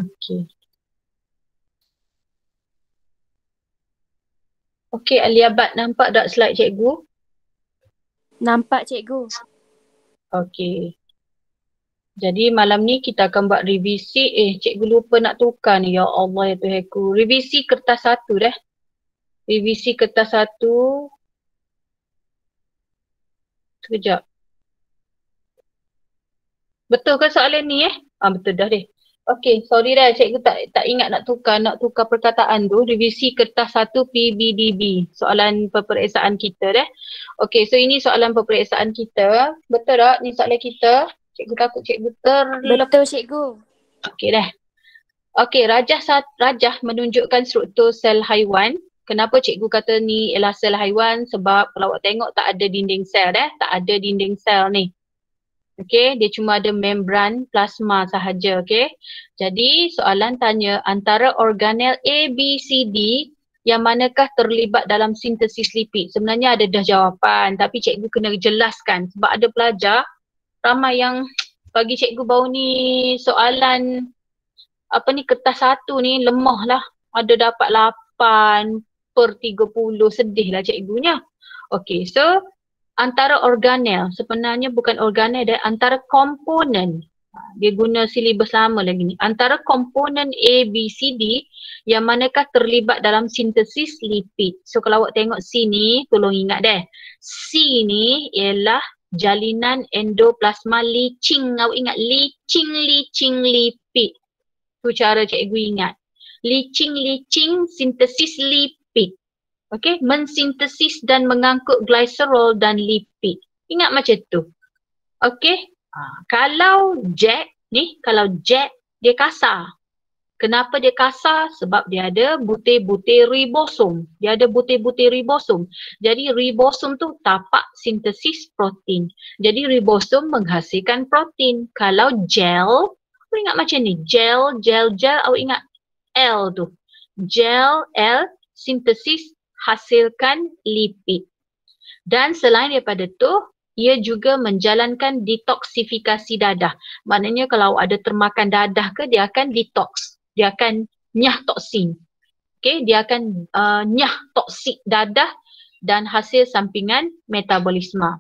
Okey. Okey, Aliabat, nampak tak slide cikgu? Nampak cikgu. Okey. Jadi malam ni kita akan buat revisi. Cikgu lupa nak tukar ni. Ya Allah ya Tuhanku. Revisi kertas 1 dah. Revisi kertas 1. Sekejap. Betul ke soalan ni betul dah deh. Okey, sorry dah cikgu tak ingat nak tukar perkataan tu. Revisi kertas 1 PBDB. Soalan peperiksaan kita dah. Okey, so ini soalan peperiksaan kita. Betul tak ni soalan kita? Cikgu takut cikgu Betul cikgu. Okey dah. Okey, rajah menunjukkan struktur sel haiwan. Kenapa cikgu kata ni ialah sel haiwan? Sebab kalau awak tengok tak ada dinding sel dah. Tak ada dinding sel ni. Okey, dia cuma ada membran plasma sahaja, okey. Jadi soalan tanya antara organel A, B, C, D yang manakah terlibat dalam sintesis lipid? Sebenarnya ada dah jawapan tapi cikgu kena jelaskan sebab ada pelajar ramai yang bagi cikgu bau ni soalan kertas 1 ni lemah lah. Ada dapat 8/30, sedih lah cikgunya. Okey, so antara organel, sebenarnya bukan organel dia, antara komponen. Dia guna silibus lama lagi ni. Antara komponen A, B, C, D yang manakah terlibat dalam sintesis lipid. So kalau awak tengok C ni, tolong ingat deh. C ni ialah jalinan endoplasma leaching. Awak ingat leaching lipid. Tu cara cikgu ingat. Leaching sintesis lipid. Okey, mensintesis dan mengangkut glycerol dan lipid. Ingat macam tu. Okey. Kalau Jack ni, dia kasar. Kenapa dia kasar? Sebab dia ada butir-butir ribosom. Jadi ribosom tu tapak sintesis protein. Jadi ribosom menghasilkan protein. Kalau gel, awak ingat macam ni. Gel, awak ingat L tu. Gel, L, sintesis hasilkan lipid. Dan selain daripada tu, ia juga menjalankan detoksifikasi dadah. Maknanya kalau ada termakan dadah ke, dia akan detox. Dia akan nyah toksin. Okay, dia akan nyah toksik dadah dan hasil sampingan metabolisme.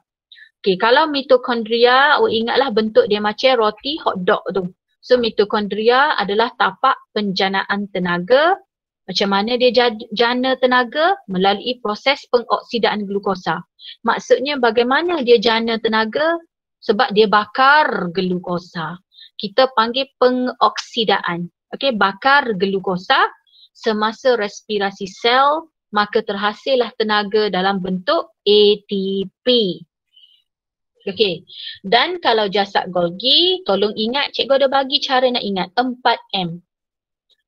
Okay, kalau mitokondria, awak ingatlah bentuk dia macam roti hotdog tu. So mitokondria adalah tapak penjanaan tenaga. Macam mana dia jana tenaga? Melalui proses pengoksidaan glukosa. Maksudnya bagaimana dia jana tenaga? Sebab dia bakar glukosa. Kita panggil pengoksidaan. Okey, bakar glukosa semasa respirasi sel, maka terhasillah tenaga dalam bentuk ATP. Okey, dan kalau jasad Golgi, tolong ingat, cikgu ada bagi cara nak ingat, 4M.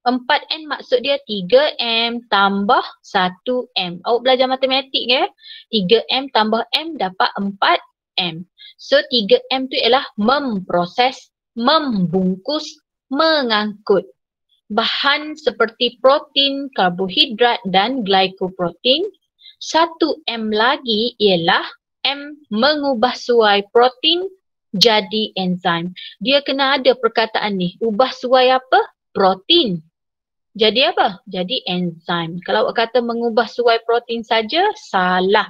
4M maksud dia 3M tambah 1M. Awak belajar matematik ke? 3M tambah M dapat 4M. So 3M tu ialah memproses, membungkus, mengangkut bahan seperti protein, karbohidrat dan glycoprotein. 1M lagi ialah M mengubah suai protein jadi enzim. Dia kena ada perkataan ni. Ubah suai apa? Protein. Jadi apa? Jadi enzim. Kalau awak kata mengubah suai protein saja, salah.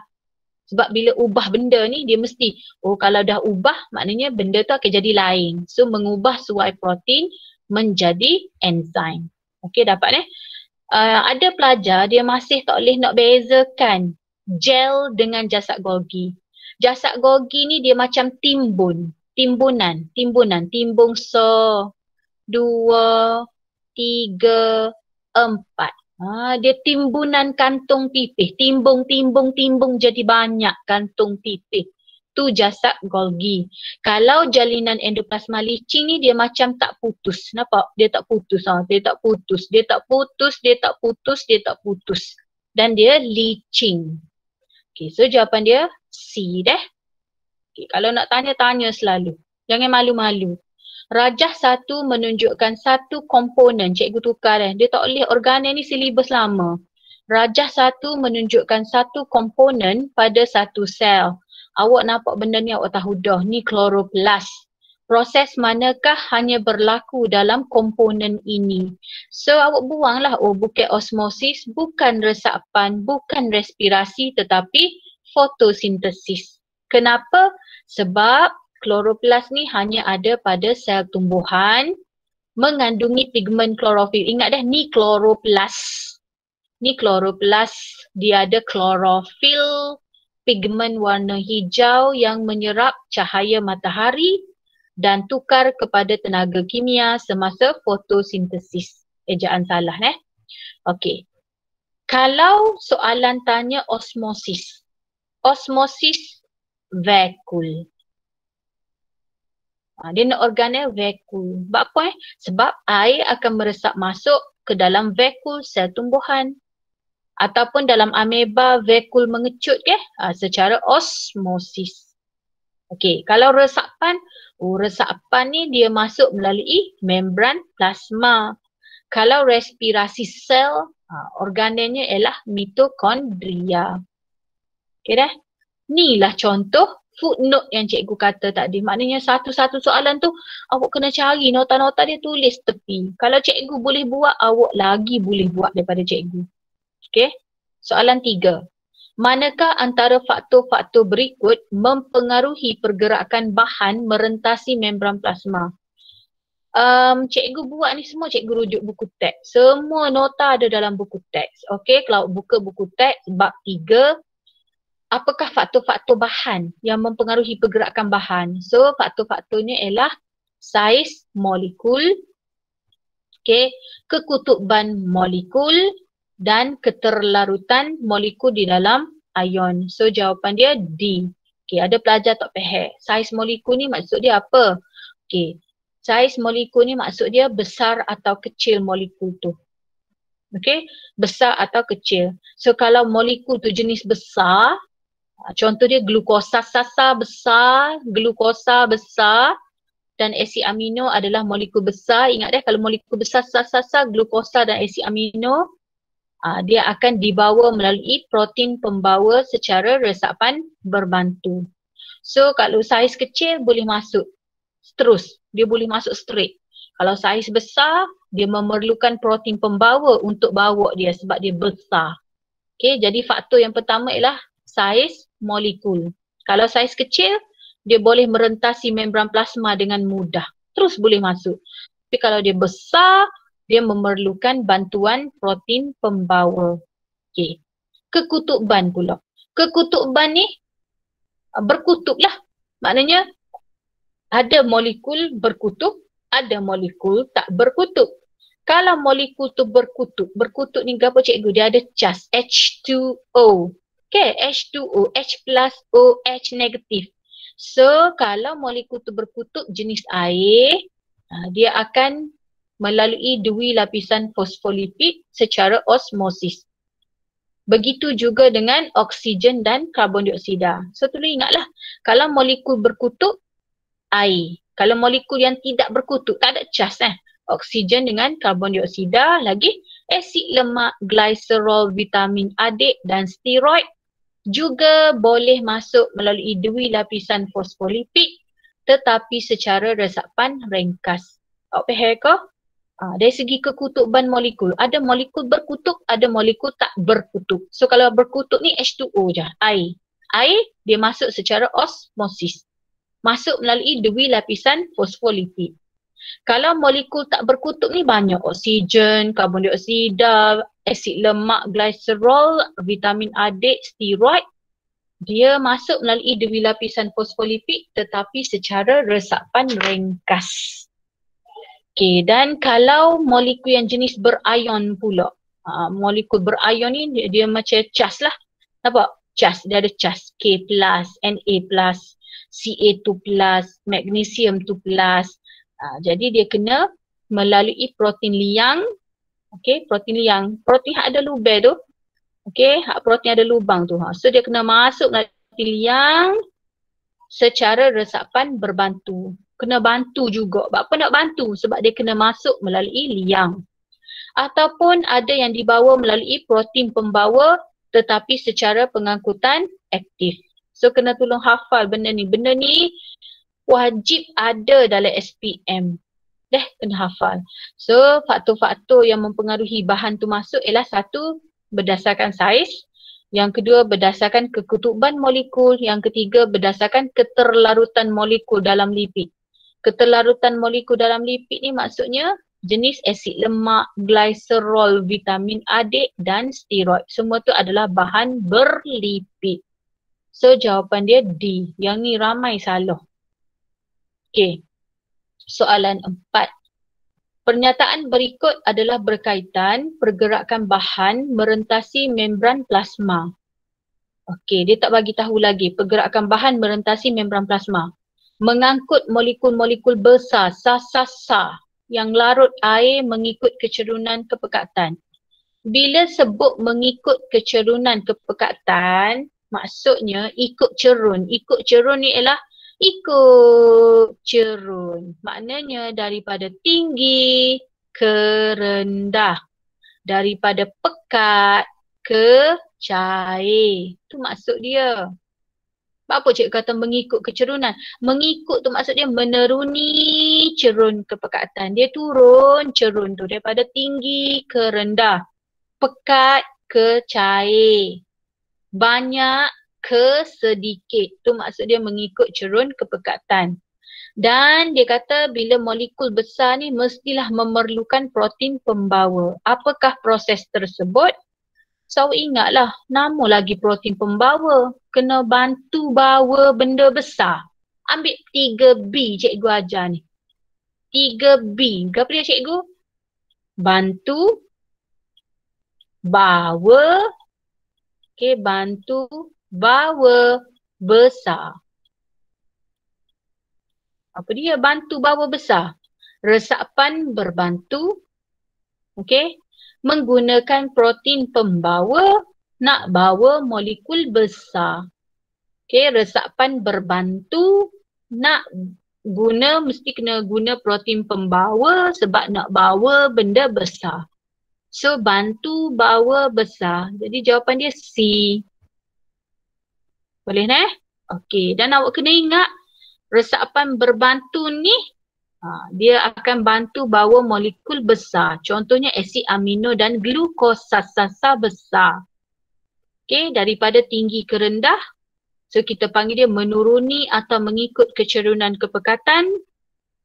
Sebab bila ubah benda ni, dia mesti, kalau dah ubah, maknanya benda tu akan jadi lain. So mengubah suai protein menjadi enzim. Okey, dapat ada pelajar, dia masih tak boleh nak bezakan gel dengan jasad Golgi. Jasad Golgi ni dia macam timbunan. Timbung 1, 2, 3, 4. Dia timbunan kantung pipih. Timbung jadi banyak kantung pipih. Tu jasad Golgi. Kalau jalinan endoplasma leaching ni dia macam tak putus. Nampak? Dia tak putus. Dia tak putus. Dan dia leaching. Okay, so jawapan dia C deh. Okay, kalau nak tanya selalu. Jangan malu-malu. Rajah 1 menunjukkan satu komponen. Cikgu tukar Dia tak boleh organel ni silibus lama. Rajah 1 menunjukkan satu komponen pada satu sel. Awak nampak benda ni awak tahu dah. Ni kloroplast. Proses manakah hanya berlaku dalam komponen ini? So awak buanglah, bukan osmosis, bukan resapan, bukan respirasi tetapi fotosintesis. Kenapa? Sebab kloroplas ni hanya ada pada sel tumbuhan mengandungi pigmen klorofil. Ingat dah, ni kloroplas. Ni kloroplas, dia ada klorofil, pigmen warna hijau yang menyerap cahaya matahari dan tukar kepada tenaga kimia semasa fotosintesis. Ejaan salah Okey. Kalau soalan tanya osmosis. Osmosis vacuole. Dia nak organel vacuole. Sebab apa Sebab air akan meresap masuk ke dalam vacuole sel tumbuhan. Ataupun dalam ameba vacuole mengecut secara osmosis. Okey, kalau resapan, resapan ni dia masuk melalui membran plasma. Kalau respirasi sel, organelnya ialah mitokondria. Okey dah? Inilah contoh footnote yang cikgu kata tadi. Maknanya satu-satu soalan tu awak kena cari nota-nota dia, tulis tepi. Kalau cikgu boleh buat, awak lagi boleh buat daripada cikgu. Okey? Soalan 3. Manakah antara faktor-faktor berikut mempengaruhi pergerakan bahan merentasi membran plasma? Cikgu buat ni semua cikgu rujuk buku teks. Semua nota ada dalam buku teks. Okey, kalau buka buku teks bab 3, apakah faktor-faktor bahan yang mempengaruhi pergerakan bahan? So, faktor-faktornya ialah saiz molekul, okey, kekutuban molekul dan keterlarutan molekul di dalam ion. So jawapan dia D. Okey, ada pelajar tak faham. Saiz molekul ni maksud dia apa? Okey, saiz molekul ni maksud dia besar atau kecil molekul tu. Okey, besar atau kecil. So kalau molekul tu jenis besar, contoh dia glukosa sasa besar, glukosa besar dan asid amino adalah molekul besar. Ingat kalau molekul besar sasa, glukosa dan asid amino, dia akan dibawa melalui protein pembawa secara resapan berbantu. So kalau saiz kecil boleh masuk terus, dia boleh masuk straight. Kalau saiz besar, dia memerlukan protein pembawa untuk bawa dia sebab dia besar. Okay, jadi faktor yang pertama ialah saiz molekul. Kalau saiz kecil, dia boleh merentasi membran plasma dengan mudah, terus boleh masuk. Tapi kalau dia besar, dia memerlukan bantuan protein pembawa. Okey. Kekutuban pula. Kekutuban ni berkutub lah. Maknanya ada molekul berkutub, ada molekul tak berkutub. Kalau molekul tu berkutub ni apa cikgu? Dia ada cas H2O. Okay, H2O, H plus O, H negatif. So kalau molekul tu berkutub jenis air, dia akan melalui dui lapisan fosfolipid secara osmosis. Begitu juga dengan oksigen dan karbon dioksida. So tolong ingatlah, kalau molekul berkutub, air. Kalau molekul yang tidak berkutub, tak ada cas oksigen dengan karbon dioksida, lagi asid lemak, glycerol, vitamin A, D dan steroid juga boleh masuk melalui dui lapisan fosfolipid tetapi secara resapan ringkas. Awak faham ke? Dari segi kekutuban molekul, ada molekul berkutub, ada molekul tak berkutub. So kalau berkutub ni H2O je, air. Air dia masuk secara osmosis. Masuk melalui dui lapisan fosfolipid. Kalau molekul tak berkutub ni banyak, oksigen, karbon dioksida, asid lemak, glycerol, vitamin A, D, steroid. Dia masuk melalui dui lapisan fosfolipid tetapi secara resapan ringkas. Okey, dan kalau molekul yang jenis berion pula. Molekul berion ni dia macam cas lah. Nampak? Cas, dia ada cas K+, Na+, Ca2+, magnesium 2+. Jadi dia kena melalui protein liang. Okey, protein liang. Protein ada lubang tu. Okey, protein ada lubang tu. So dia kena masuk melalui protein liang secara resapan berbantu. Kena bantu juga. Apa nak bantu? Sebab dia kena masuk melalui liang. Ataupun ada yang dibawa melalui protein pembawa tetapi secara pengangkutan aktif. So kena tolong hafal benda ni. Benda ni wajib ada dalam SPM. Kena hafal. So, faktor-faktor yang mempengaruhi bahan tu masuk ialah satu, berdasarkan saiz. Yang kedua, berdasarkan kekutuban molekul. Yang ketiga, berdasarkan keterlarutan molekul dalam lipid. Keterlarutan molekul dalam lipid ni maksudnya jenis asid lemak, gliserol, vitamin A, D dan steroid. Semua tu adalah bahan berlipid. So, jawapan dia D. Yang ni ramai salah. Okay. Soalan 4. Pernyataan berikut adalah berkaitan pergerakan bahan merentasi membran plasma. Okey, dia tak bagi tahu lagi pergerakan bahan merentasi membran plasma. Mengangkut molekul-molekul besar, sa yang larut air mengikut kecerunan kepekatan. Bila sebut mengikut kecerunan kepekatan, maksudnya ikut cerun. Ikut cerun ni ialah ikut cerun. Maknanya daripada tinggi ke rendah. Daripada pekat ke cair. Itu maksud dia. Apa cikgu kata mengikut kecerunan? Mengikut tu maksud dia meneruni cerun kepekatan. Dia turun cerun tu daripada tinggi ke rendah. Pekat ke cair. Banyak ke sedikit. Tu maksud dia mengikut cerun kepekatan. Dan dia kata bila molekul besar ni mestilah memerlukan protein pembawa. Apakah proses tersebut? So ingatlah, nama lagi protein pembawa. Kena bantu bawa benda besar. Ambil 3B cikgu ajar ni. 3B. Apa dia cikgu? Bantu, bawa, bantu, bawa, besar. Apa dia? Bantu bawa besar. Resapan berbantu. Menggunakan protein pembawa nak bawa molekul besar. Resapan berbantu nak guna, mesti kena guna protein pembawa sebab nak bawa benda besar. So, bantu bawa besar. Jadi jawapan dia C. Boleh nah? Okey, dan awak kena ingat resapan berbantu ni dia akan bantu bawa molekul besar. Contohnya asid amino dan glukosasa besar. Daripada tinggi ke rendah. So kita panggil dia menuruni atau mengikut kecerunan kepekatan.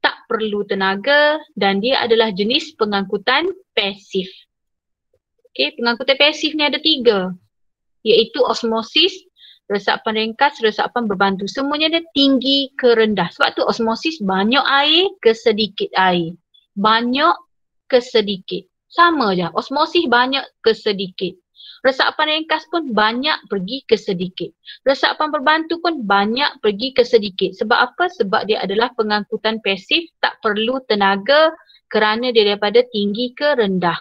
Tak perlu tenaga dan dia adalah jenis pengangkutan pasif. Pengangkutan pasif ni ada 3. Iaitu osmosis, resapan ringkas, resapan berbantu. Semuanya dia tinggi ke rendah. Sebab tu osmosis banyak air ke sedikit air. Banyak ke sedikit. Sama je. Osmosis banyak ke sedikit. Resapan ringkas pun banyak pergi ke sedikit. Resapan berbantu pun banyak pergi ke sedikit. Sebab apa? Sebab dia adalah pengangkutan pasif. Tak perlu tenaga kerana dia daripada tinggi ke rendah.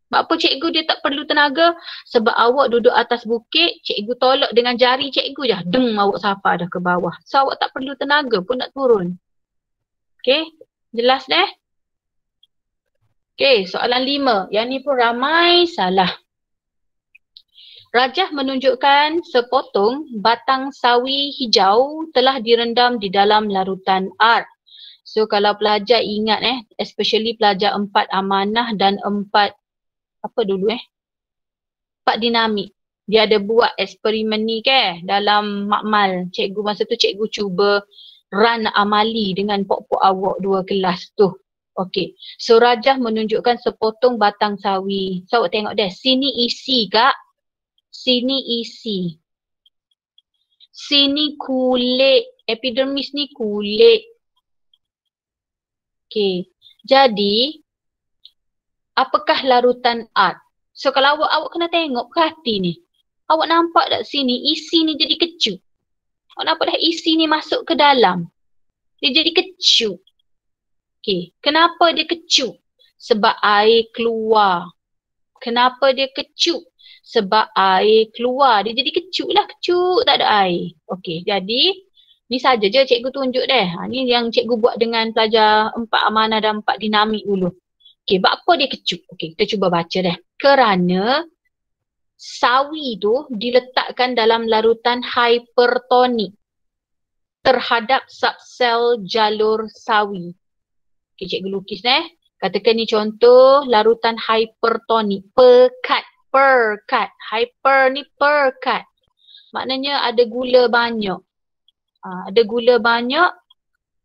Sebab apa cikgu dia tak perlu tenaga? Sebab awak duduk atas bukit, cikgu tolak dengan jari cikgu je. Deng, awak sampai dah ke bawah. So awak tak perlu tenaga pun nak turun. Jelas deh? Soalan 5. Yang ni pun ramai salah. Rajah menunjukkan sepotong batang sawi hijau telah direndam di dalam larutan art. So kalau pelajar ingat especially pelajar 4 amanah dan 4 Pak dinamik. Dia ada buat eksperimen ni dalam makmal. Cikgu masa tu cikgu cuba run amali dengan pok-pok awak 2 kelas tu. So rajah menunjukkan sepotong batang sawi. So awak tengok deh. Sini isi kak. Sini isi. Sini kulit. Epidermis ni kulit. Jadi apakah larutan art? So kalau awak kena tengok perhati ni. Awak nampak tak sini isi ni jadi kecut. Awak nampak dah isi ni masuk ke dalam. Dia jadi kecut. Kenapa dia kecut? Sebab air keluar. Kenapa dia kecut? Sebab air keluar. Dia jadi kecut lah, kecut tak ada air. Jadi ni saja je cikgu tunjuk deh. Ni yang cikgu buat dengan pelajar 4 amanah dan 4 dinamik dulu. Buat apa dia kecut? Kita cuba baca deh. Kerana sawi tu diletakkan dalam larutan hipertonik. terhadap subsel jalur sawi. Okay, cikgu lukis Katakan ni contoh larutan hypertonik, pekat. Hyper ni pekat. Maknanya ada gula banyak. Ada gula banyak,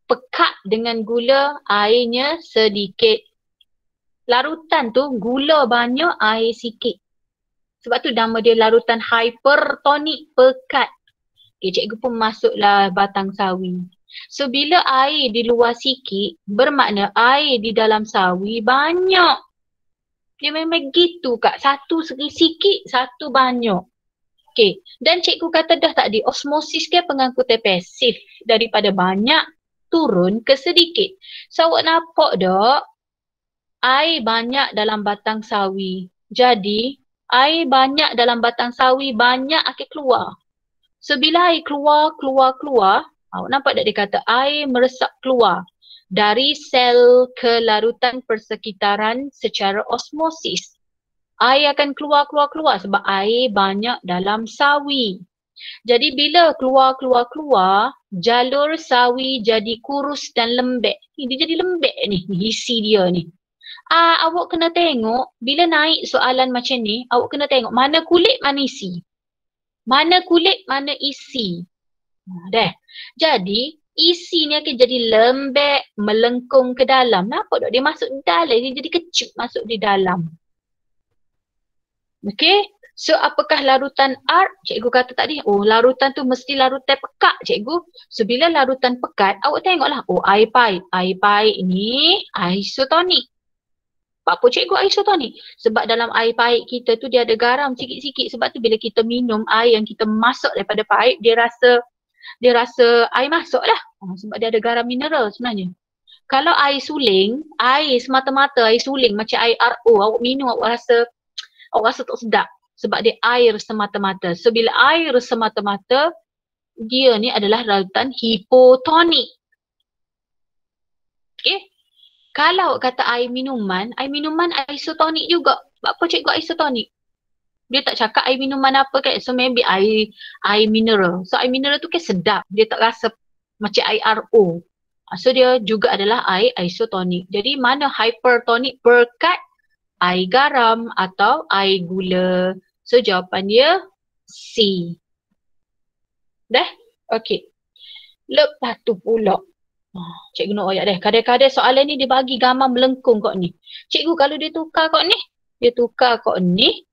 pekat dengan gula, airnya sedikit. Larutan tu gula banyak, air sikit. Sebab tu nama dia larutan hypertonik, pekat. Okay, cikgu pun masuklah batang sawi. So bila air di luar sikit, bermakna air di dalam sawi banyak. Dia memang gitu Kak, satu sikit, satu banyak. Okay, dan cikgu kata dah tadi, osmosis ke pengangkutan pasif, daripada banyak turun ke sedikit. So awak nampak tak, air banyak dalam batang sawi. Jadi air banyak dalam batang sawi, banyak akan keluar. So bila air keluar, awak nampak tak dia kata air meresap keluar dari sel ke larutan persekitaran secara osmosis. Air akan keluar sebab air banyak dalam sawi. Jadi bila keluar, jalur sawi jadi kurus dan lembek. Dia jadi lembek ni, isi dia ni. Awak kena tengok, bila naik soalan macam ni, awak kena tengok mana kulit, mana isi. Mana kulit, mana isi. Dah. Jadi isi ni akan jadi lembek, melengkung ke dalam. Nampak tak? Dia masuk di dalam, dia jadi kecut masuk di dalam. Okay. So apakah larutan art? Cikgu kata tadi, larutan tu mesti larutan pekat cikgu. So bila larutan pekat, awak tengoklah, air pahit. Air pahit ni isotonik. Apa cikgu isotonik? Sebab dalam air pahit kita tu dia ada garam sikit-sikit. Sebab tu bila kita minum air yang kita masak daripada pahit, dia rasa air masuk lah. Sebab dia ada garam mineral sebenarnya. Kalau air suling, air semata-mata air suling macam air RO, awak minum awak rasa tak sedap. Sebab dia air semata-mata. So bila air semata-mata, dia ni adalah larutan hipotonik. Okay. Kalau kata air minuman isotonik juga. Apa cikgu isotonik? Dia tak cakap air minuman apa kan. So maybe air mineral. So air mineral tu kan sedap. Dia tak rasa macam air RO. So dia juga adalah air isotonik. Jadi mana hypertonik, pekat, air garam atau air gula. So jawapan dia C. Dah? Okey. Lepas tu pula. Cikgu nak ayat dah. Kadang-kadang soalan ni dia bagi gambar melengkung kot ni. Cikgu kalau dia tukar kot ni.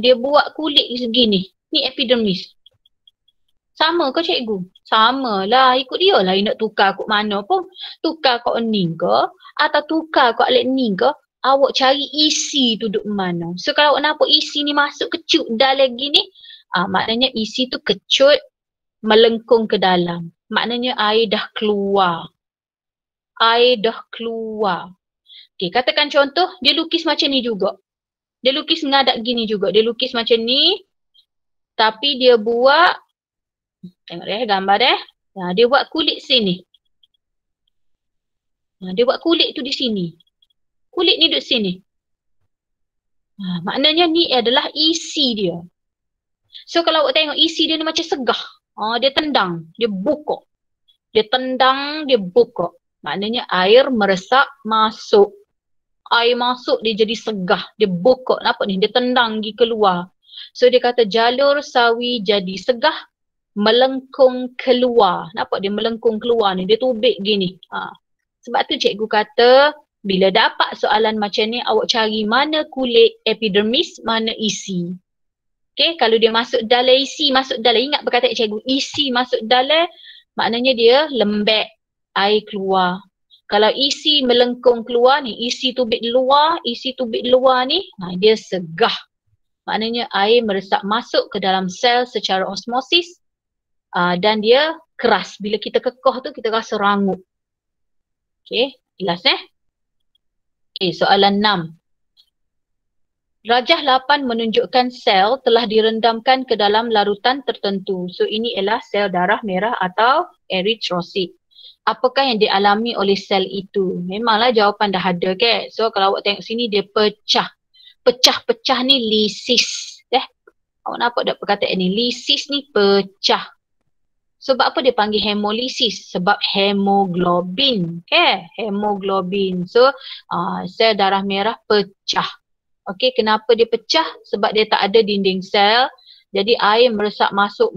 Dia buat kulit segini. Ni epidermis. Sama ke cikgu? Sama lah. Ikut dia lah nak tukar kot mana pun. Tukar kot ni ke? Atau tukar kot alat ni ke? Awak cari isi tu duduk mana. So kalau awak nampak isi ni masuk kecut dalam gini, maknanya isi tu kecut melengkung ke dalam. Maknanya air dah keluar. Okay, katakan contoh, dia lukis macam ni juga. Dia lukis ngadak gini juga. Dia lukis macam ni. Tapi dia buat, tengok gambar dia buat kulit sini. Dia buat kulit tu di sini. Kulit ni duduk sini. Maknanya ni adalah isi dia. So kalau awak tengok isi dia ni macam segah. Dia tendang, dia buka. Dia tendang, dia buka. Maknanya air meresap masuk. Air masuk dia jadi segah. Dia buka. Nampak ni? Dia tendang pergi keluar. So dia kata jalur sawi jadi segah, melengkung keluar. Nampak dia melengkung keluar ni. Dia tubik gini. Sebab tu cikgu kata bila dapat soalan macam ni awak cari mana kulit epidermis, mana isi. Okay, kalau dia masuk dalam isi, masuk dalam, ingat perkataan cikgu, isi masuk dalam, maknanya dia lembek, air keluar. Kalau isi melengkung keluar ni, isi tubik luar ni, dia segah. Maknanya air meresap masuk ke dalam sel secara osmosis dan dia keras. Bila kita kekeh tu kita rasa rangup. Okay, jelas Okay, soalan 6. Rajah 8 menunjukkan sel telah direndamkan ke dalam larutan tertentu. So ini ialah sel darah merah atau eritrosit. Apakah yang dialami oleh sel itu? Memanglah jawapan dah ada ke? So kalau awak tengok sini dia pecah. Pecah-pecah ni lisis. Awak nampak tak perkataan ni? Lisis ni pecah. Sebab apa dia panggil hemolisis? Sebab hemoglobin. Okay, hemoglobin. So, sel darah merah pecah. Okay, kenapa dia pecah? Sebab dia tak ada dinding sel. Jadi air meresap masuk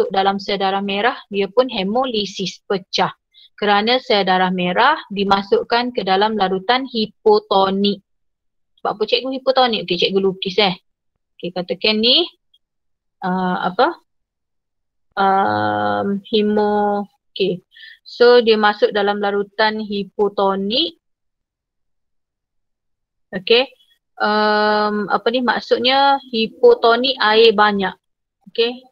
dalam sel darah merah. Dia pun hemolisis, pecah. Kerana sel darah merah dimasukkan ke dalam larutan hipotonik. Sebab apa cikgu hipotonik? Okay, cikgu lukis Okay, katakan ni okay. So dia masuk dalam larutan hipotonik. Okay. Maksudnya hipotonik air banyak. Okay.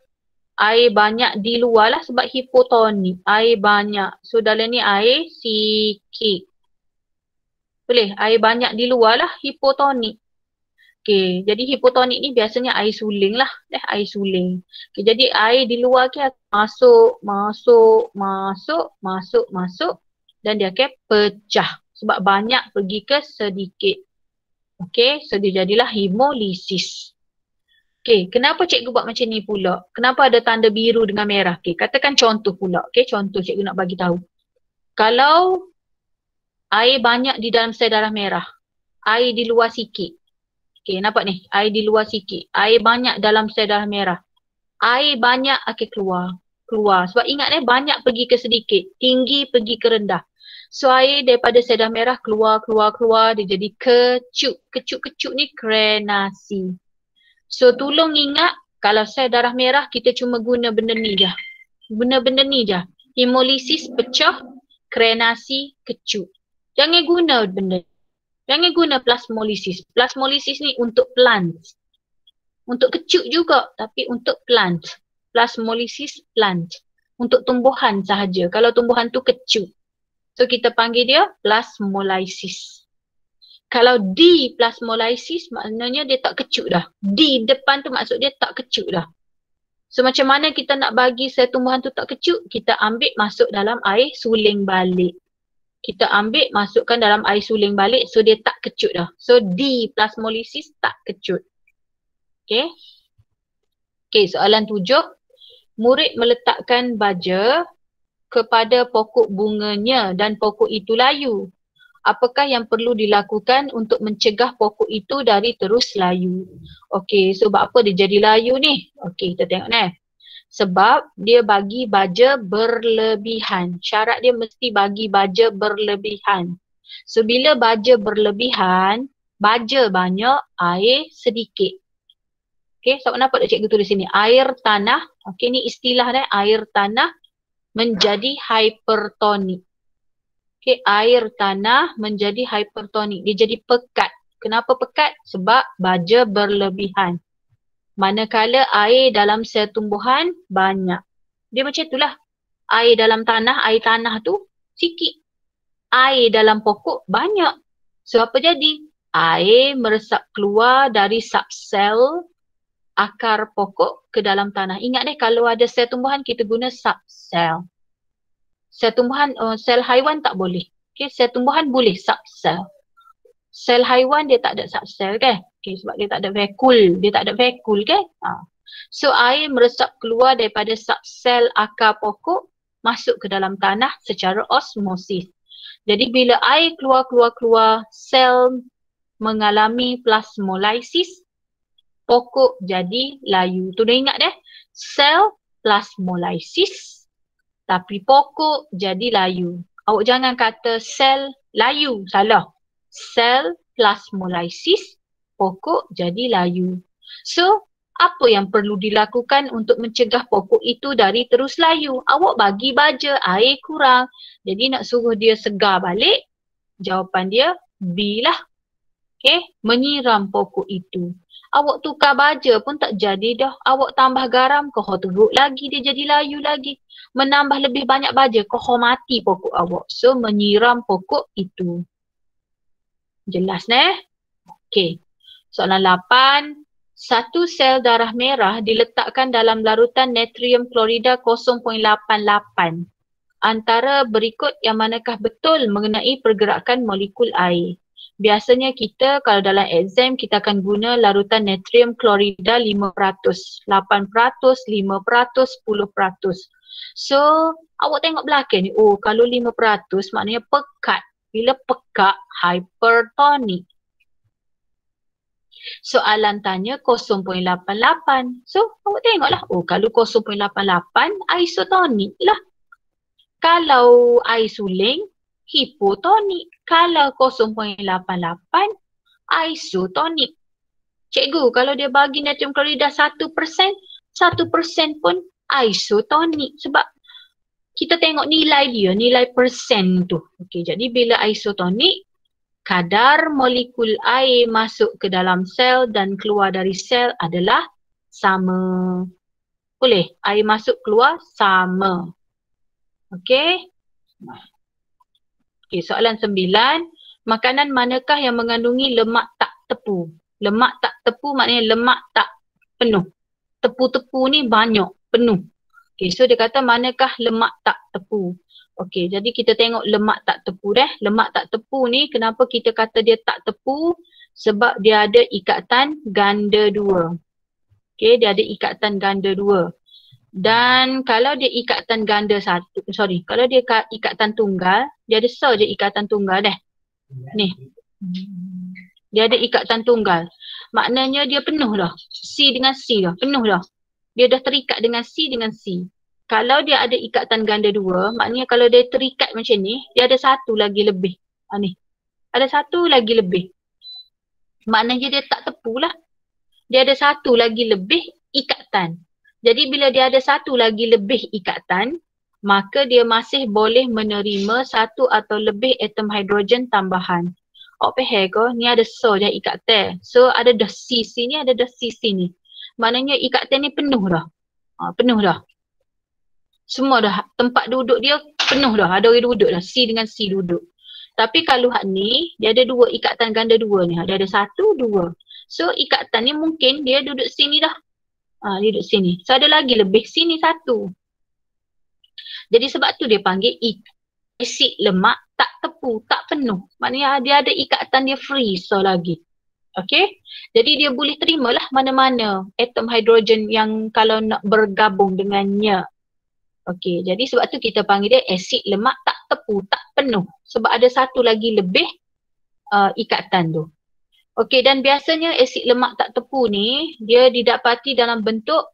Air banyak di luar lah sebab hipotonik. Air banyak. So dalam ni air sikit. Boleh? Air banyak di luar lah hipotonik. Okay, jadi hipotonik ni biasanya air suling lah. Air suling. Okay, jadi air di luar ke masuk dan dia akan pecah. Sebab banyak pergi ke sedikit. Okay, so dia jadilah hemolisis. Okay, kenapa cikgu buat macam ni pula? Kenapa ada tanda biru dengan merah? Okay, katakan contoh pula. Okay, contoh cikgu nak bagi tahu. Kalau air banyak di dalam sel darah merah, air di luar sikit. Okay, nampak ni? Air di luar sikit. Air banyak dalam sel darah merah. Air banyak akan keluar. Sebab ingat banyak pergi ke sedikit. Tinggi pergi ke rendah. So air daripada sel darah merah keluar. Dia jadi kecut. Kecut ni krenasi. So tolong ingat, kalau sel darah merah kita cuma guna benda ni je. Benda-benda ni je. Hemolisis pecah, krenasi kecut. Jangan guna benda ni. Jangan guna plasmolisis. Plasmolisis ni untuk plant. Untuk kecut juga tapi untuk plant. Plasmolisis plant. Untuk tumbuhan sahaja. Kalau tumbuhan tu kecut. So kita panggil dia plasmolisis. Kalau diplasmolisis maknanya dia tak kecut dah. Di depan tu maksud dia tak kecut dah. So macam mana kita nak bagi sel tumbuhan tu tak kecut? Kita ambil masuk dalam air suling balik. Kita ambil masukkan dalam air suling balik so dia tak kecut dah. So diplasmolisis tak kecut. Okay. Okay, soalan 7. Murid meletakkan baja kepada pokok bunganya dan pokok itu layu. Apakah yang perlu dilakukan untuk mencegah pokok itu dari terus layu? Okay, sebab apa dia jadi layu ni? Okay, kita tengok ni. Sebab dia bagi baja berlebihan. Syarat dia mesti bagi baja berlebihan. So bila baja berlebihan, baja banyak, air sedikit. Okay, so kenapa tak cikgu tulis sini? Air tanah, okay ni istilah dia, air tanah menjadi hypertonik. Okay, air tanah menjadi hypertonik. Dia jadi pekat. Kenapa pekat? Sebab baja berlebihan. Manakala air dalam sel tumbuhan banyak. Dia macam itulah. Air dalam tanah, air tanah tu sikit. Air dalam pokok banyak. So apa jadi? Air meresap keluar dari subsel akar pokok ke dalam tanah. Ingat kalau ada sel tumbuhan kita guna subsel. Sel tumbuhan, sel haiwan tak boleh. Okay, sel tumbuhan boleh subsel. Sel haiwan dia tak ada subsel kan? Okay, sebab dia tak ada vacuole kan? So air meresap keluar daripada subsel akar pokok masuk ke dalam tanah secara osmosis. Jadi bila air keluar, sel mengalami plasmolisis, pokok jadi layu. Tu dah ingat sel plasmolisis tapi pokok jadi layu. Awak jangan kata sel layu, salah. Sel plasmolisis, pokok jadi layu. So, apa yang perlu dilakukan untuk mencegah pokok itu dari terus layu? Awak bagi baja, air kurang. Jadi nak suruh dia segar balik, jawapan dia B lah. Okay, menyiram pokok itu. Awak tukar baja pun tak jadi dah. Awak tambah garam, kau teruk lagi, dia jadi layu lagi. Menambah lebih banyak baja, kau mati pokok awak. So, menyiram pokok itu. Jelas Okey. Soalan 8. Satu sel darah merah diletakkan dalam larutan natrium klorida 0.88. Antara berikut yang manakah betul mengenai pergerakan molekul air? Biasanya kita kalau dalam exam kita akan guna larutan natrium klorida 5%, 8%, 5%, 10%. So, awak tengok belakang ni. Oh, kalau 5% maknanya pekat. Bila pekat, hypertonic. Soalan tanya 0.88. So, awak tengoklah. Oh, kalau 0.88, isotonik lah. Kalau air suling, hipotonik. Kalau 0.88, isotonik. Cikgu, kalau dia bagi natrium klorida 1%, 1% pun isotonik. Sebab kita tengok nilai dia, nilai persen tu. Okey, jadi bila isotonik, kadar molekul air masuk ke dalam sel dan keluar dari sel adalah sama. Boleh? Air masuk keluar sama. Okey. Okey, soalan 9. Makanan manakah yang mengandungi lemak tak tepu? Lemak tak tepu maknanya lemak tak penuh. Tepu-tepu ni banyak, penuh. Okey, so dia kata manakah lemak tak tepu? Okey, jadi kita tengok lemak tak tepu deh. Lemak tak tepu ni kenapa kita kata dia tak tepu? Sebab dia ada ikatan ganda 2. Okey, dia ada ikatan ganda 2. Dan kalau dia ikatan ganda kalau dia ikatan tunggal, dia ada saja ikatan tunggal deh. Ni. Dia ada ikatan tunggal. Maknanya dia penuh dah. C dengan C dah, penuh dah. Dia dah terikat dengan C dengan C. Kalau dia ada ikatan ganda 2, maknanya kalau dia terikat macam ni, dia ada satu lagi lebih. Ni. Ada satu lagi lebih. Maknanya dia tak tepu lah. Dia ada satu lagi lebih ikatan. Jadi bila dia ada satu lagi lebih ikatan, maka dia masih boleh menerima satu atau lebih atom hidrogen tambahan. Awak faham ke? Ni ada so je ikatan. So ada dah C sini, ada dah C sini. Maknanya ikatan ni penuh dah. Penuh dah. Semua dah. Tempat duduk dia penuh dah. Ada orang duduk dah. C dengan C duduk. Tapi kalau hak ni, dia ada dua ikatan ganda 2 ni. Dia ada 1, 2. So ikatan ni mungkin dia duduk sini dah. Dia duduk sini. So ada lagi lebih sini 1. Jadi sebab tu dia panggil asid lemak tak tepu, tak penuh. Maknanya dia ada ikatan dia free so lagi. Okay. Jadi dia boleh terimalah mana-mana atom hidrogen yang kalau nak bergabung dengannya. Okay. Jadi sebab tu kita panggil dia asid lemak tak tepu, tak penuh. Sebab ada satu lagi lebih ikatan tu. Okey, dan biasanya asid lemak tak tepu ni, dia didapati dalam bentuk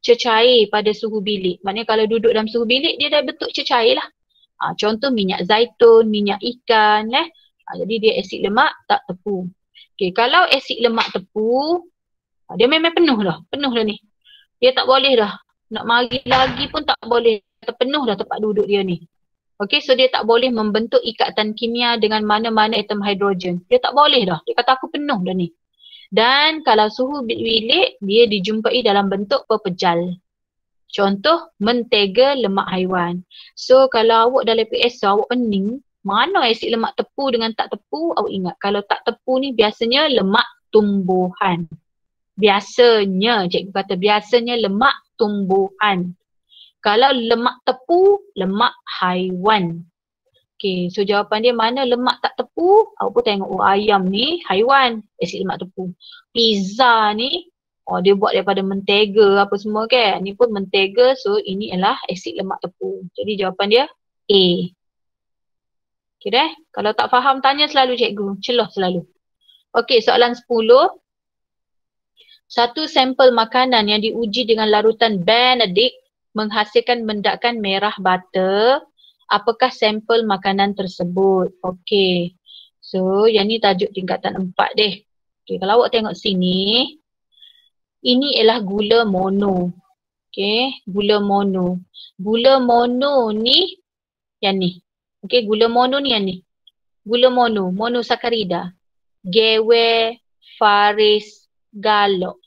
cecair pada suhu bilik. Maknanya kalau duduk dalam suhu bilik, dia dah bentuk cecair lah. Contoh minyak zaitun, minyak ikan. Jadi dia asid lemak tak tepu. Okey, kalau asid lemak tepu, dia memang penuh dah ni. Dia tak boleh dah. Nak mari lagi pun tak boleh. Terpenuh dah tempat duduk dia ni. Okey, so dia tak boleh membentuk ikatan kimia dengan mana-mana atom hidrogen. Dia tak boleh dah. Dia kata aku penuh dah ni. Dan kalau suhu bilik, dia dijumpai dalam bentuk pepejal. Contoh, mentega lemak haiwan. So kalau awak dalam PSA, awak pening, mana asid lemak tepu dengan tak tepu, awak ingat. Kalau tak tepu ni biasanya lemak tumbuhan. Biasanya, cikgu kata biasanya lemak tumbuhan. Kalau lemak tepu, lemak haiwan. Okay, so jawapan dia mana lemak tak tepu? Awak pun tengok, oh ayam ni haiwan, asid lemak tepu. Pizza ni, dia buat daripada mentega apa semua kan. Ni pun mentega, so ini adalah asid lemak tepu. Jadi jawapan dia A. Okay dah, kalau tak faham tanya selalu cikgu, celah selalu. Okay, soalan 10. Satu sampel makanan yang diuji dengan larutan Benedict menghasilkan mendakan merah bata. Apakah sampel makanan tersebut? Okey. So, yang ni tajuk tingkatan 4 deh. Okey, kalau awak tengok sini, ini ialah gula mono. Okey, gula mono. Gula mono ni yang ni. Okey, gula mono ni yang ni. Gula mono, monosakarida. Gewe, faris, galok.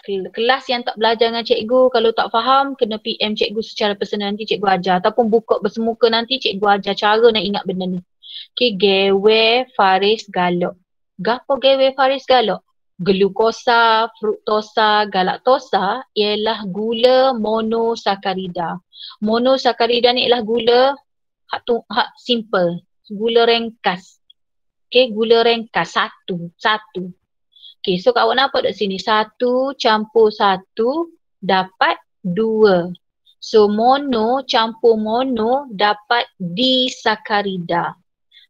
Kelas yang tak belajar dengan cikgu, kalau tak faham, kena PM cikgu secara personal, nanti cikgu ajar. Ataupun buka bersemuka nanti cikgu ajar cara nak ingat benda ni. Okay, gewe, faris, galok. Gapo gewe, faris, galok? Glukosa, fruktosa, galaktosa ialah gula monosakarida. Monosakarida ni ialah gula hak simple, gula ringkas. Okay, gula ringkas, satu. Okay, so awak nampak dekat sini, 1 campur 1 dapat 2. So mono campur mono dapat disakarida.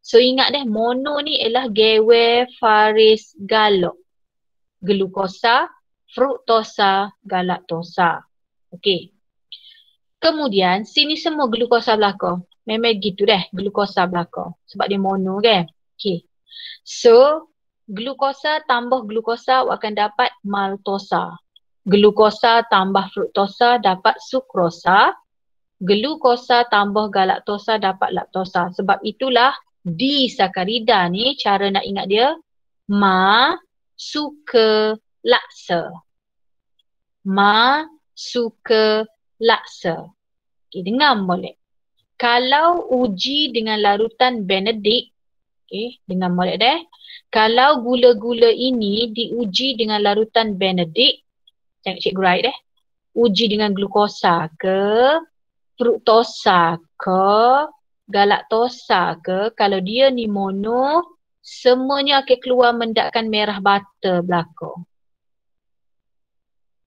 So ingat deh, mono ni ialah gewe faris galok. Glukosa, fruktosa, galaktosa. Okey. Kemudian sini semua glukosa belakang. Memang gitu deh, glukosa belakang. Sebab dia mono kan. Okey. So glukosa tambah glukosa akan dapat maltosa. Glukosa tambah fruktosa dapat sukrosa. Glukosa tambah galaktosa dapat laktosa. Sebab itulah disakarida ni cara nak ingat dia ma suka laksa. Ma suka laksa. Okay, dengar molek. Kalau uji dengan larutan Benedict, okay, dengar molek deh. Kalau gula-gula ini diuji dengan larutan Benedict, tengok cikgu write deh. Uji dengan glukosa ke, fruktosa ke, galaktosa ke, kalau dia ni mono, semuanya akan keluar mendakkan merah bata belakang.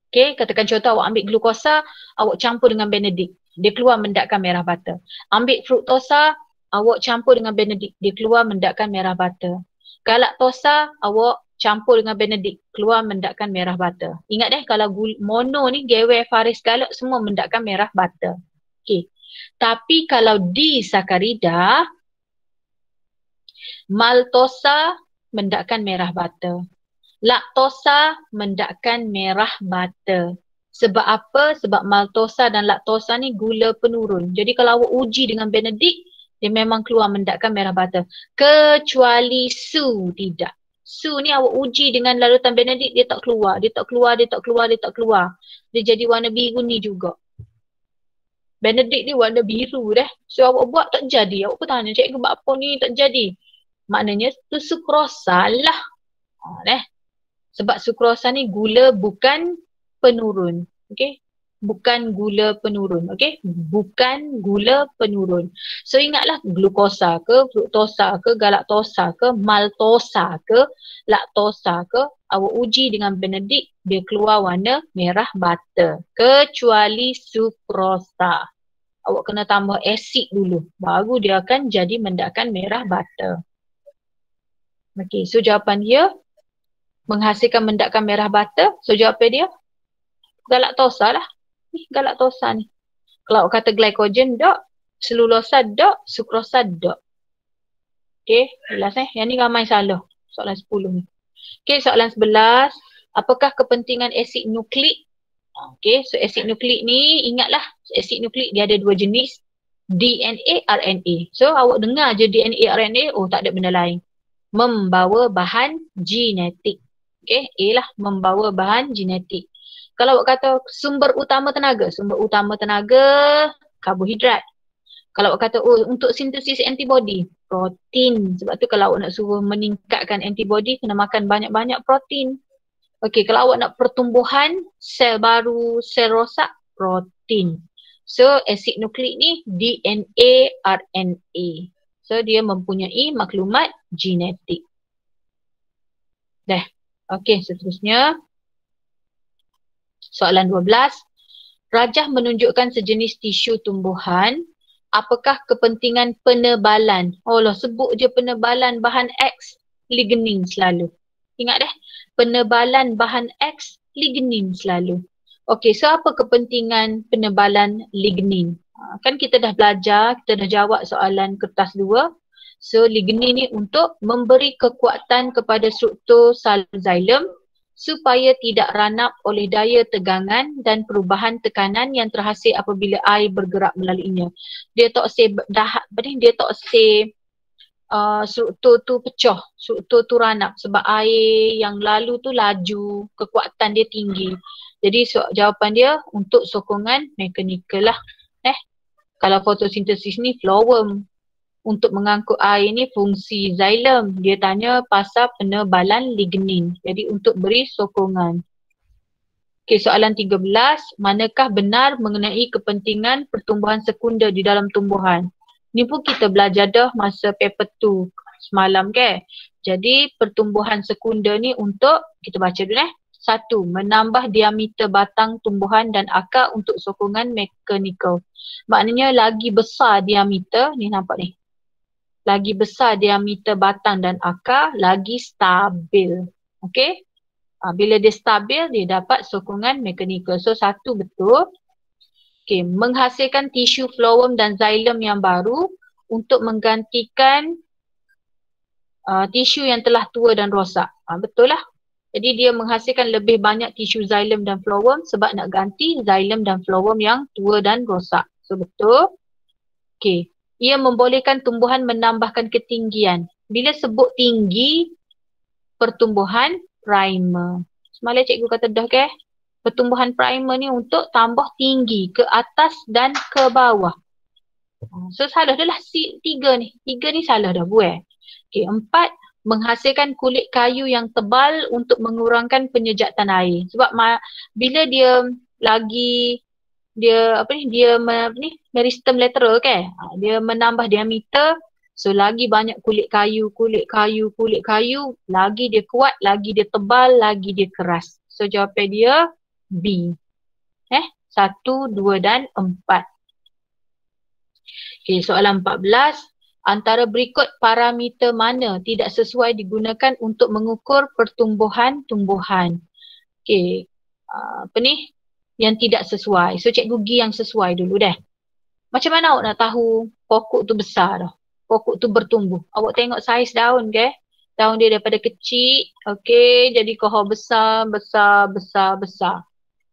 Okay, katakan contoh awak ambil glukosa, awak campur dengan Benedict, dia keluar mendakkan merah bata. Ambil fruktosa, awak campur dengan Benedict, dia keluar mendakkan merah bata. Galaktosa, awak campur dengan Benedict, keluar mendakkan merah bata. Ingat deh, kalau mono ni, gewe, faris, galak, semua mendakkan merah bata. Okay. Tapi kalau disakarida, maltosa mendakkan merah bata. Laktosa mendakkan merah bata. Sebab apa? Sebab maltosa dan laktosa ni gula penurun. Jadi kalau awak uji dengan Benedict, dia memang keluar mendakkan merah bata. Kecuali su tidak. Su ni awak uji dengan larutan Benedict, dia tak keluar. Dia tak keluar, dia tak keluar, dia tak keluar. Dia jadi warna biru ni juga. Benedict ni warna biru dah. So awak buat tak jadi. Awak pun tanya, cikgu buat apa ni tak jadi. Maknanya tu sukrosa lah. Deh. Sebab sukrosa ni gula bukan penurun. Okay. Bukan gula penurun. Okay. Bukan gula penurun. So ingatlah glukosa ke, fruktosa ke, galaktosa ke, maltosa ke, laktosa ke, awak uji dengan Benedict, dia keluar warna merah bata. Kecuali sukrosa. Awak kena tambah asid dulu. Baru dia akan jadi mendakkan merah bata. Okay, so jawapan dia menghasilkan mendakkan merah bata. So jawapan dia galaktosa lah. Ni galaktosa ni. Kalau awak kata glycogen dok, selulosa dok, sukrosa dok. Okay, jelas Yang ni ramai salah. Soalan 10 ni. Okay, soalan 11. Apakah kepentingan asid nukleik? Okay, so asid nukleik ni ingatlah asid nukleik dia ada dua jenis. DNA, RNA. So awak dengar je DNA, RNA, oh tak ada benda lain. Membawa bahan genetik. Okay, A lah, membawa bahan genetik. Kalau awak kata sumber utama tenaga karbohidrat. Kalau awak kata untuk sintesis antibody, protein. Sebab tu kalau awak nak suruh meningkatkan antibody, kena makan banyak-banyak protein. Okay, kalau awak nak pertumbuhan sel baru, sel rosak, protein. So asid nukleik ni DNA, RNA. So dia mempunyai maklumat genetik. Dah. Okey, seterusnya. Soalan 12. Rajah menunjukkan sejenis tisu tumbuhan. Apakah kepentingan penebalan? Oh lah, sebut je penebalan bahan X, lignin selalu. Ingat deh, penebalan bahan X, lignin selalu. Okey, so apa kepentingan penebalan lignin? Kan kita dah belajar, kita dah jawab soalan kertas 2. So lignin ni untuk memberi kekuatan kepada struktur xylem supaya tidak ranap oleh daya tegangan dan perubahan tekanan yang terhasil apabila air bergerak melaluinya. Dia tak say struktur tu pecah, struktur tu ranap sebab air yang lalu tu laju, kekuatan dia tinggi. Jadi jawapan dia untuk sokongan mekanikal lah. Kalau fotosintesis ni flowworm. Untuk mengangkut air ni fungsi xylem. Dia tanya pasal penebalan lignin. Jadi untuk beri sokongan. Okey, soalan 13. Manakah benar mengenai kepentingan pertumbuhan sekunder di dalam tumbuhan? Ni pun kita belajar dah masa paper 2 semalam ke. Jadi pertumbuhan sekunder ni untuk, kita baca dulu Satu, menambah diameter batang tumbuhan dan akar untuk sokongan mekanikal. Maknanya lagi besar diameter, ni nampak ni. Lagi besar diameter batang dan akar, lagi stabil. Okey? Bila dia stabil, dia dapat sokongan mekanikal. So satu betul. Okey, menghasilkan tisu phloem dan xylem yang baru untuk menggantikan tisu yang telah tua dan rosak. Betul lah. Jadi dia menghasilkan lebih banyak tisu xylem dan phloem sebab nak ganti xylem dan phloem yang tua dan rosak. So betul. Okey. Ia membolehkan tumbuhan menambahkan ketinggian. Bila sebut tinggi, pertumbuhan primer. Semalam cikgu kata dah ke? Pertumbuhan primer ni untuk tambah tinggi ke atas dan ke bawah. So salah dah lah tiga ni. Tiga ni salah dah buat. Okey, 4. Menghasilkan kulit kayu yang tebal untuk mengurangkan penyejatan air. Sebab bila dia lagi meristem lateral ke? Dia menambah diameter, so lagi banyak kulit kayu, lagi dia kuat, lagi dia tebal, lagi dia keras. So jawapan dia B. 1, 2 dan 4. Okay, soalan 14. Antara berikut parameter mana tidak sesuai digunakan untuk mengukur pertumbuhan tumbuhan? Okay, yang tidak sesuai. So cikgu pergi yang sesuai dulu deh. Macam mana awak nak tahu pokok tu besar dah? Pokok tu bertumbuh. Awak tengok saiz daun ke? Daun dia daripada kecil, okay, jadi kohor besar.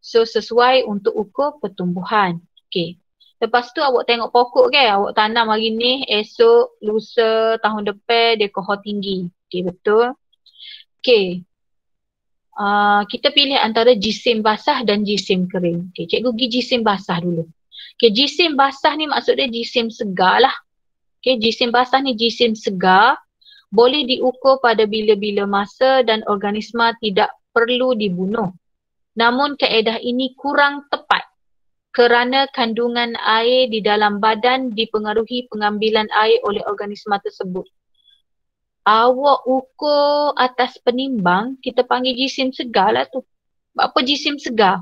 So sesuai untuk ukur pertumbuhan. Okay. Lepas tu awak tengok pokok ke? Awak tanam hari ni, esok, lusa, tahun depan dia kohor tinggi. Okay, betul. Okay. Kita pilih antara jisim basah dan jisim kering. Okay, cikgu pergi jisim basah dulu. Okay, jisim basah ni maksudnya jisim segar lah. Okay, jisim basah ni jisim segar. Boleh diukur pada bila-bila masa dan organisma tidak perlu dibunuh. Namun kaedah ini kurang tepat kerana kandungan air di dalam badan dipengaruhi pengambilan air oleh organisma tersebut. Awak ukur atas penimbang, kita panggil jisim segar lah tu. Apa jisim segar?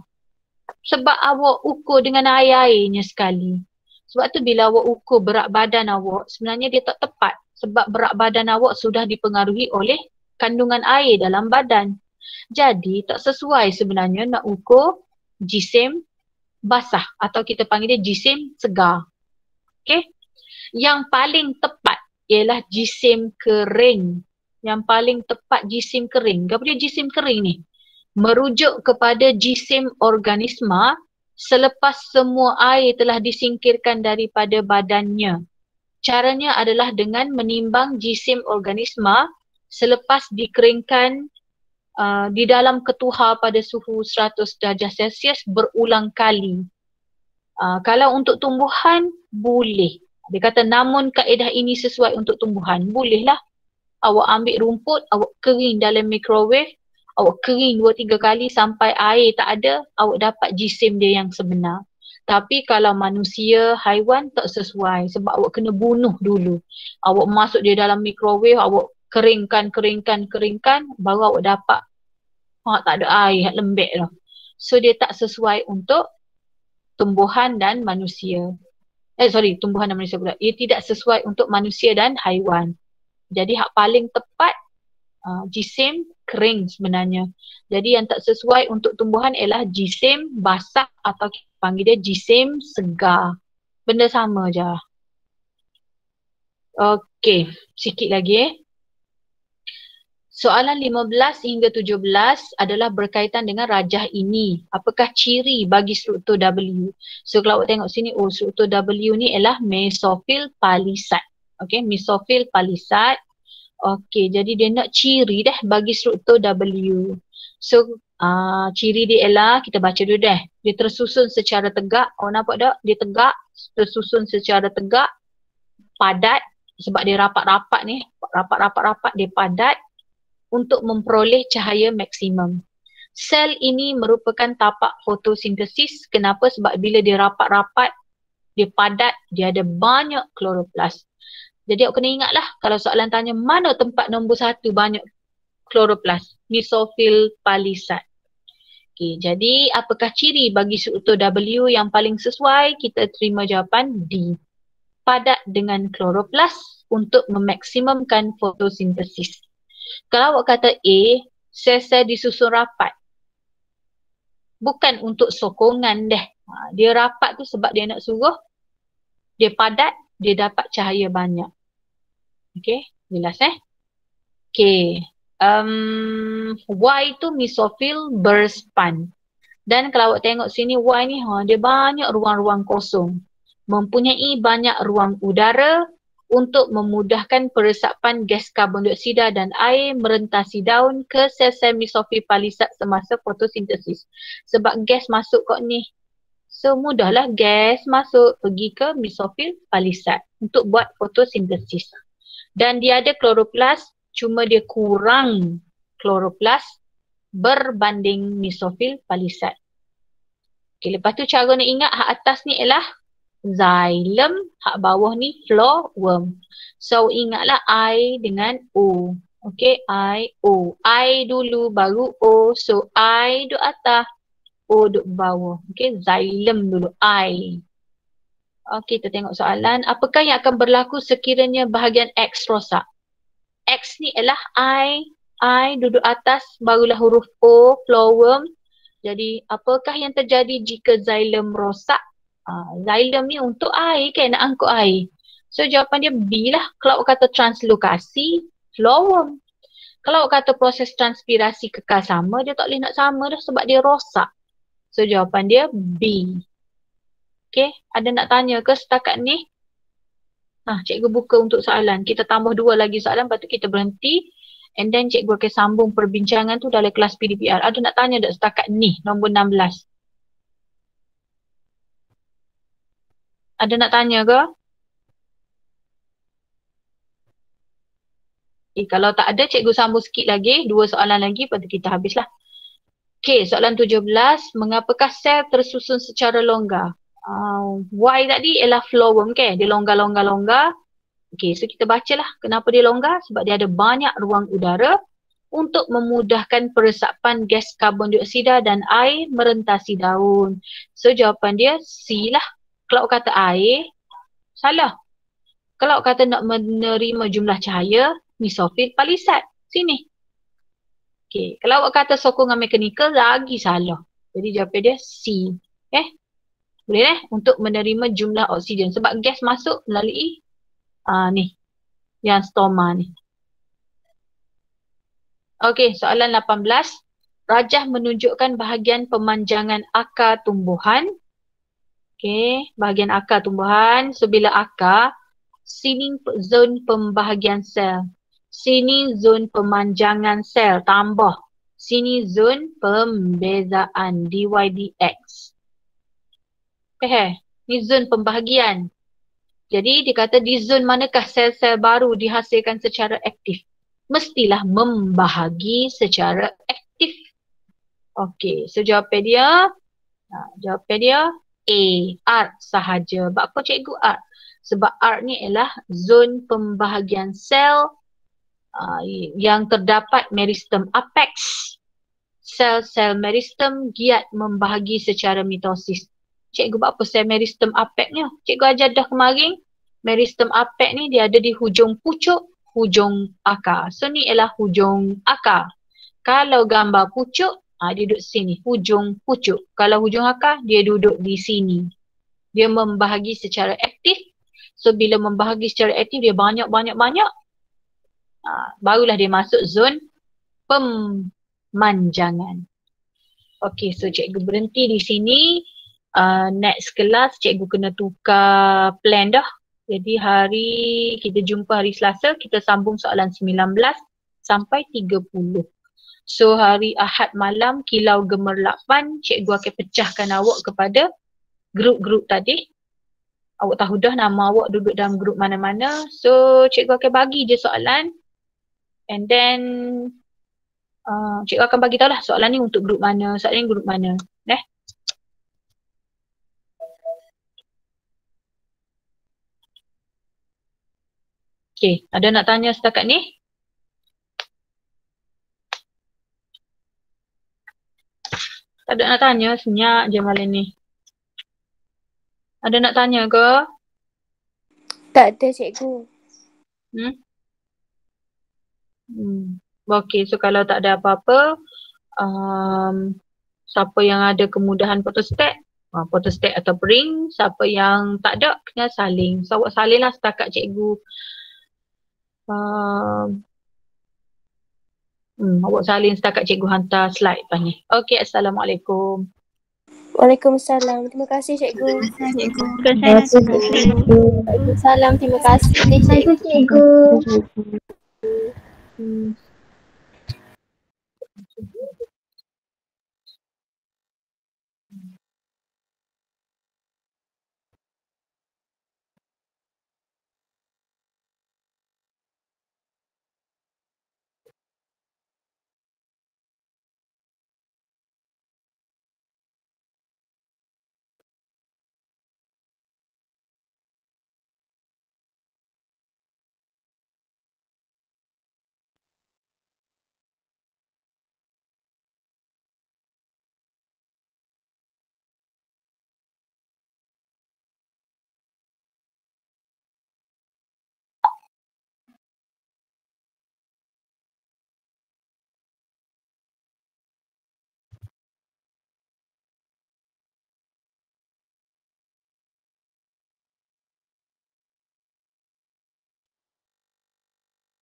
Sebab awak ukur dengan air-airnya sekali. Sebab tu bila awak ukur berat badan awak, sebenarnya dia tak tepat. Sebab berat badan awak sudah dipengaruhi oleh kandungan air dalam badan. Jadi tak sesuai sebenarnya nak ukur jisim basah atau kita panggil dia jisim segar. Okay? Yang paling tepat ialah jisim kering. Yang paling tepat jisim kering. Apa dia jisim kering ni? Merujuk kepada jisim organisma selepas semua air telah disingkirkan daripada badannya. Caranya adalah dengan menimbang jisim organisma selepas dikeringkan di dalam ketuhar pada suhu 100 darjah Celsius berulang kali. Kalau untuk tumbuhan, boleh. Dia kata namun kaedah ini sesuai untuk tumbuhan. Bolehlah. Awak ambil rumput, awak kering dalam microwave, awak kering 2-3 kali sampai air tak ada, awak dapat jisim dia yang sebenar. Tapi kalau manusia, haiwan tak sesuai sebab awak kena bunuh dulu. Awak masuk dia dalam microwave, awak keringkan, baru awak dapat tak ada air, lembek lah. So dia tak sesuai untuk tumbuhan dan manusia. Tumbuhan dan manusia pula. Ia tidak sesuai untuk manusia dan haiwan. Jadi hak paling tepat jisim kering sebenarnya. Jadi yang tak sesuai untuk tumbuhan ialah jisim basah atau kita panggil dia jisim segar. Benda sama je. Okey, sikit lagi Soalan 15 hingga 17 adalah berkaitan dengan rajah ini. Apakah ciri bagi struktur W? So kalau awak tengok sini, struktur W ni ialah mesofil palisade. Okey, mesofil palisade. Okey, jadi dia nak ciri dah bagi struktur W. So ciri dia ialah, kita baca dulu dah. Dia tersusun secara tegak. Awak nampak tak? Dia tegak, tersusun secara tegak, padat. Sebab dia rapat-rapat ni, rapat-rapat dia padat. Untuk memperoleh cahaya maksimum. Sel ini merupakan tapak fotosintesis. Kenapa? Sebab bila dia rapat-rapat, dia padat, dia ada banyak kloroplas. Jadi awak kena ingatlah kalau soalan tanya mana tempat nombor 1 banyak kloroplas? Mesofil palisade. Okey, jadi apakah ciri bagi struktur W yang paling sesuai? Kita terima jawapan D. Padat dengan kloroplas untuk memaksimumkan fotosintesis. Kalau awak kata A, sel-sel disusun rapat. Bukan untuk sokongan deh. Dia rapat tu sebab dia nak suruh dia padat, dia dapat cahaya banyak. Okey, jelas Okey. Y tu mesofil berspan. Dan kalau awak tengok sini Y ni dia banyak ruang-ruang kosong. Mempunyai banyak ruang udara untuk memudahkan peresapan gas karbon dioksida dan air merentasi daun ke sel-sel mesofil palisat semasa fotosintesis. Sebab gas masuk kat ni. So mudahlah gas masuk pergi ke mesofil palisat untuk buat fotosintesis. Dan dia ada kloroplas, cuma dia kurang kloroplas berbanding mesofil palisat. Okay, lepas tu cara nak ingat hak atas ni ialah xylem, hak bawah ni flowworm. So ingatlah I dengan O. Okay, I, O. I dulu baru O. So I duduk atas, O duduk bawah. Okay, xylem dulu, I. Okay, kita tengok soalan. Apakah yang akan berlaku sekiranya bahagian X rosak? X ni ialah I duduk atas, barulah huruf O, flowworm. Jadi, apakah yang terjadi jika xylem rosak? Xylem ni untuk air kan, nak angkut air. So, jawapan dia B lah. Kalau awak kata translokasi, flowworm. Kalau awak kata proses transpirasi kekal sama, dia tak boleh nak sama dah sebab dia rosak. So, jawapan dia B. Okay, ada nak tanya ke setakat ni? Cikgu buka untuk soalan. Kita tambah 2 lagi soalan, lepas tu kita berhenti. And then cikgu akan sambung perbincangan tu dalam kelas PDPR. Ada nak tanya tak setakat ni, nombor 16? Ada nak tanya ke? Kalau tak ada, cikgu sambung sikit lagi. 2 soalan lagi, lepas tu kita habislah. Okay, soalan 17. Mengapakah sel tersusun secara longgar? Y tadi ialah flowworm kan? Dia longgar. Okay, so kita bacalah kenapa dia longgar. Sebab dia ada banyak ruang udara untuk memudahkan peresapan gas karbon dioksida dan air merentasi daun. So jawapan dia C lah. Kalau kata air, salah. Kalau kata nak menerima jumlah cahaya, mesofil palisat. Sini. Okay, kalau awak kata sokongan mekanikal, lagi salah. Jadi jawapan dia C. Boleh untuk menerima jumlah oksigen. Sebab gas masuk melalui ni. Yang stoma ni. Okey, soalan 18. Rajah menunjukkan bahagian pemanjangan akar tumbuhan. Okey, bahagian akar tumbuhan. So, bila akar, sini zon pembahagian sel. Sini zon pemanjangan sel, tambah. Sini zon pembezaan, dy/dx. Ni zon pembahagian. Jadi dia kata di zon manakah sel-sel baru dihasilkan secara aktif? Mestilah membahagi secara aktif. Okey, so jawapan dia A, art sahaja. Sebab apa cikgu art? Sebab art ni ialah zon pembahagian sel yang terdapat meristem apex. Sel-sel meristem giat membahagi secara mitosis. Cikgu buat apa sel meristem apex ni? Cikgu ajar dah kemarin. Meristem apex ni dia ada di hujung pucuk, hujung akar. So ni ialah hujung akar. Kalau gambar pucuk, dia duduk sini, hujung pucuk. Kalau hujung akar, dia duduk di sini. Dia membahagi secara aktif. So bila membahagi secara aktif, dia banyak. Barulah dia masuk zon pemanjangan. Okey, so cikgu berhenti di sini. Next kelas cikgu kena tukar plan dah. Jadi kita jumpa hari Selasa, kita sambung soalan 19 sampai 30. So hari Ahad malam kilau gemerlapan, cikgu akan pecahkan awak kepada grup-grup tadi. Awak tahu dah nama awak duduk dalam grup mana-mana. So cikgu akan bagi je soalan. And then cikgu akan bagi tahu lah soalan ni untuk grup mana, soalan ni grup mana. Okay, ada nak tanya setakat ni? Tak ada nak tanya, senyap je malam ni. Ada nak tanya ke? Tak ada cikgu. Okey, so kalau tak ada apa-apa, siapa yang ada kemudahan photostat atau print, siapa yang tak ada kena salin. So awak salin lah setakat cikgu. Awak salin setakat cikgu hantar slide lepas ni. Okey, Assalamualaikum. Waalaikumsalam. Terima kasih cikgu. Terima kasih cikgu. Waalaikumsalam. Terima kasih Terima kasih cikgu. Hmm.